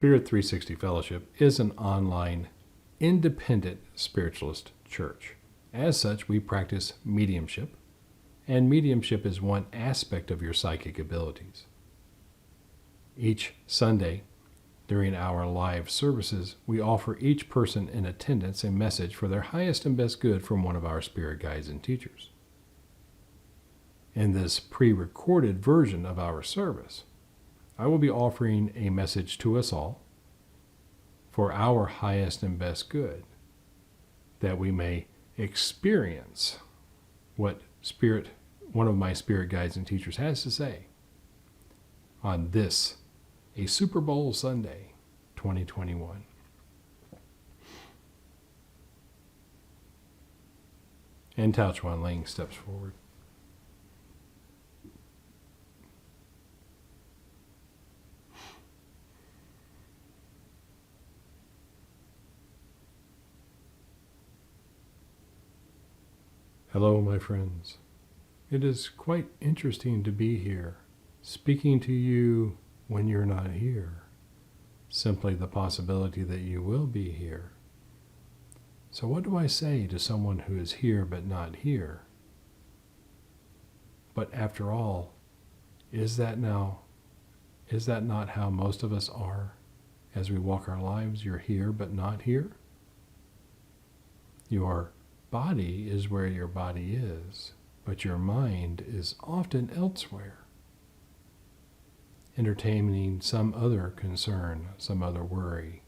Spirit360 Fellowship is an online, independent spiritualist church. As such, we practice mediumship, and mediumship is one aspect of your psychic abilities. Each Sunday, during our live services, we offer each person in attendance a message for their highest and best good from one of our spirit guides and teachers. In this pre-recorded version of our service, I will be offering a message to us all for our highest and best good, that we may experience what one of my spirit guides and teachers has to say on this, a Super Bowl Sunday, 2021. And Chuan Ling steps forward. Hello, my friends. It is quite interesting to be here, speaking to you when you're not here. Simply the possibility that you will be here. So what do I say to someone who is here but not here? But after all, is that not how most of us are as we walk our lives? You're here but not here. Your body is where your body is, but your mind is often elsewhere, entertaining some other concern, some other worry,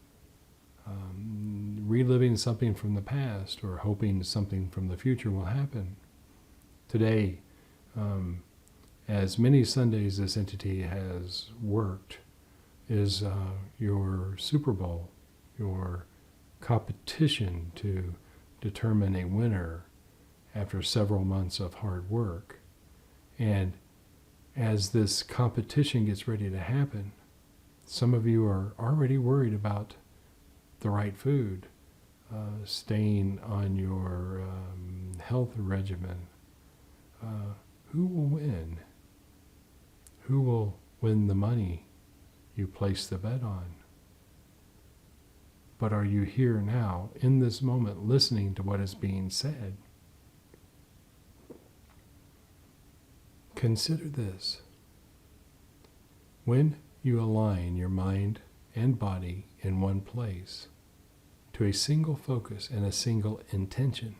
reliving something from the past or hoping something from the future will happen. Today, as many Sundays this entity has worked, is your Super Bowl, your competition to determine a winner after several months of hard work. And as this competition gets ready to happen, some of you are already worried about the right food, staying on your health regimen. Who will win? Who will win the money you place the bet on? But are you here now, in this moment, listening to what is being said? Consider this. When you align your mind and body in one place to a single focus and a single intention,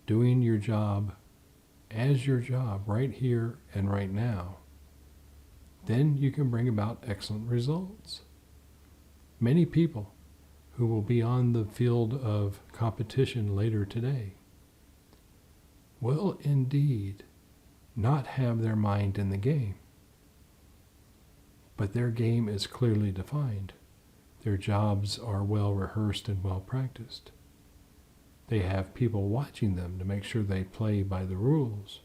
doing your job as your job right here and right now, then you can bring about excellent results. Many people who will be on the field of competition later today will indeed not have their mind in the game, but their game is clearly defined. Their jobs are well rehearsed and well practiced. They have people watching them to make sure they play by the rules.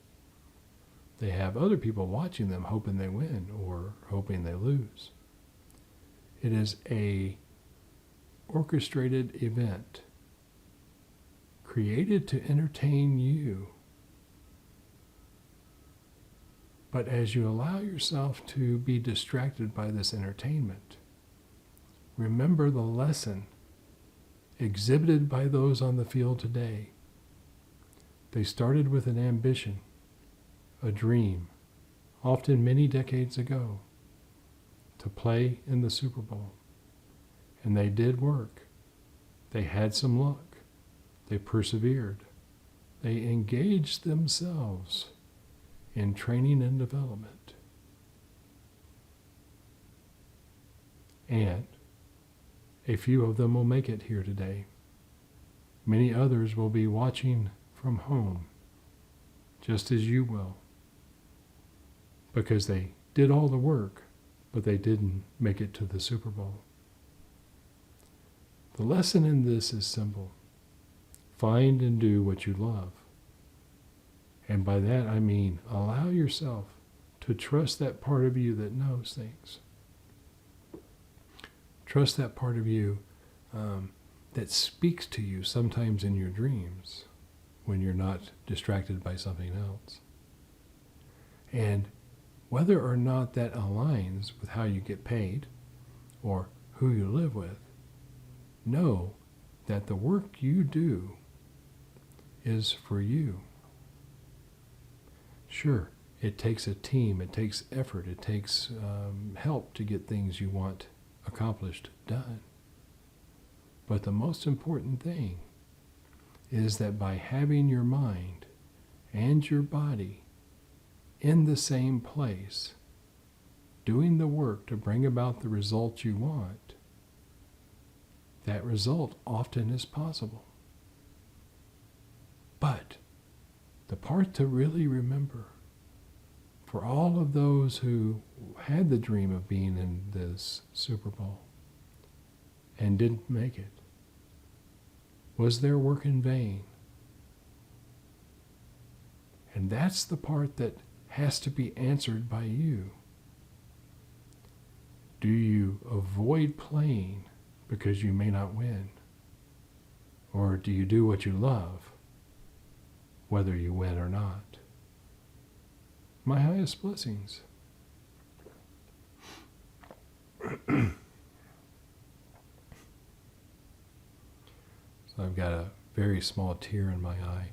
They have other people watching them hoping they win or hoping they lose. It is a orchestrated event created to entertain you. But as you allow yourself to be distracted by this entertainment, remember the lesson exhibited by those on the field today. They started with an ambition, a dream, often many decades ago, to play in the Super Bowl. And they did work. They had some luck. They persevered. They engaged themselves in training and development. And a few of them will make it here today. Many others will be watching from home, just as you will, because they did all the work, but they didn't make it to the Super Bowl. The lesson in this is simple. Find and do what you love. And by that I mean allow yourself to trust that part of you that knows things. Trust that part of you that speaks to you sometimes in your dreams when you're not distracted by something else. And whether or not that aligns with how you get paid, or who you live with. Know that the work you do is for you. Sure, it takes a team, it takes effort, it takes help to get things you want accomplished done. But the most important thing is that by having your mind and your body in the same place, doing the work to bring about the result you want, that result often is possible. But the part to really remember, for all of those who had the dream of being in this Super Bowl and didn't make it, was their work in vain? And that's the part that has to be answered by you. Do you avoid playing because you may not win? Or do you do what you love, whether you win or not? My highest blessings. So I've got a very small tear in my eye.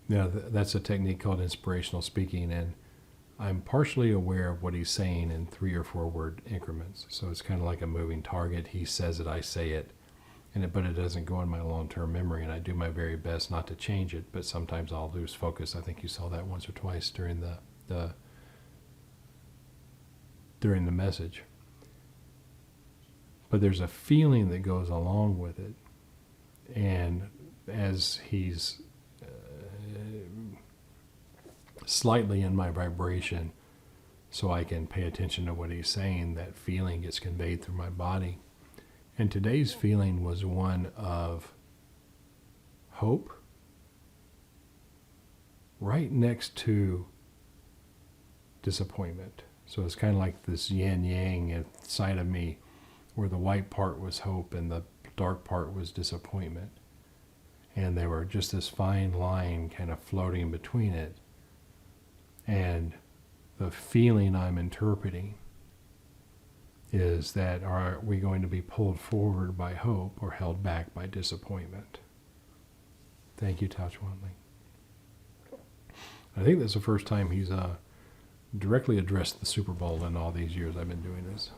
Now, that's a technique called inspirational speaking, and I'm partially aware of what he's saying in 3 or 4 word increments. So it's kind of like a moving target. He says it, I say it, but it doesn't go in my long-term memory, and I do my very best not to change it, but sometimes I'll lose focus. I think you saw that once or twice during the message. But there's a feeling that goes along with it, and as he's slightly in my vibration, so I can pay attention to what he's saying, that feeling gets conveyed through my body. And today's feeling was one of hope, right next to disappointment. So it's kind of like this yin-yang inside of me, where the white part was hope and the dark part was disappointment. And they were just this fine line kind of floating between it. And the feeling I'm interpreting is that, are we going to be pulled forward by hope or held back by disappointment? Thank you, Chuan Ling. I think that's the first time he's directly addressed the Super Bowl in all these years I've been doing this.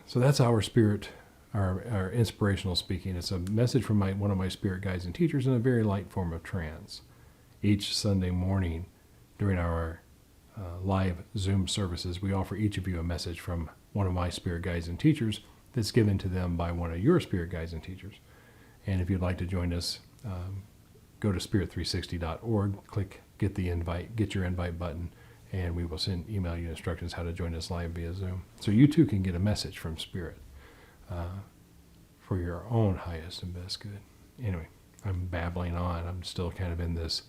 So that's our spirit, our inspirational speaking. It's a message from one of my spirit guides and teachers in a very light form of trance. Each Sunday morning during our live Zoom services, we offer each of you a message from one of my spirit guides and teachers that's given to them by one of your spirit guides and teachers. And if you'd like to join us, go to spirit360.org, click get your invite button, and we will email you instructions how to join us live via Zoom. So you too can get a message from Spirit for your own highest and best good. Anyway, I'm babbling on. I'm still kind of in this,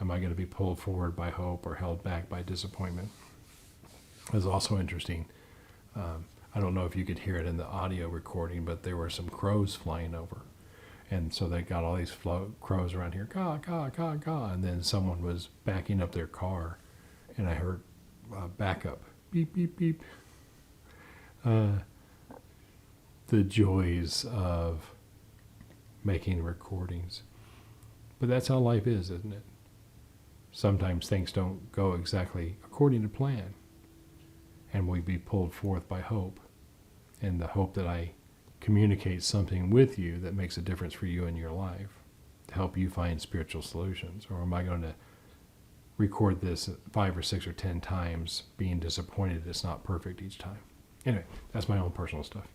am I going to be pulled forward by hope or held back by disappointment? It's also interesting. I don't know if you could hear it in the audio recording, but there were some crows flying over. And so they got all these crows around here, caw, caw, caw, caw. And then someone was backing up their car, and I heard backup, beep, beep, beep. The joys of making recordings. But that's how life is, isn't it? Sometimes things don't go exactly according to plan, and we be pulled forth by hope, and the hope that I communicate something with you that makes a difference for you in your life to help you find spiritual solutions. Or am I going to record this 5 or 6 or 10 times being disappointed it's not perfect each time? Anyway, that's my own personal stuff.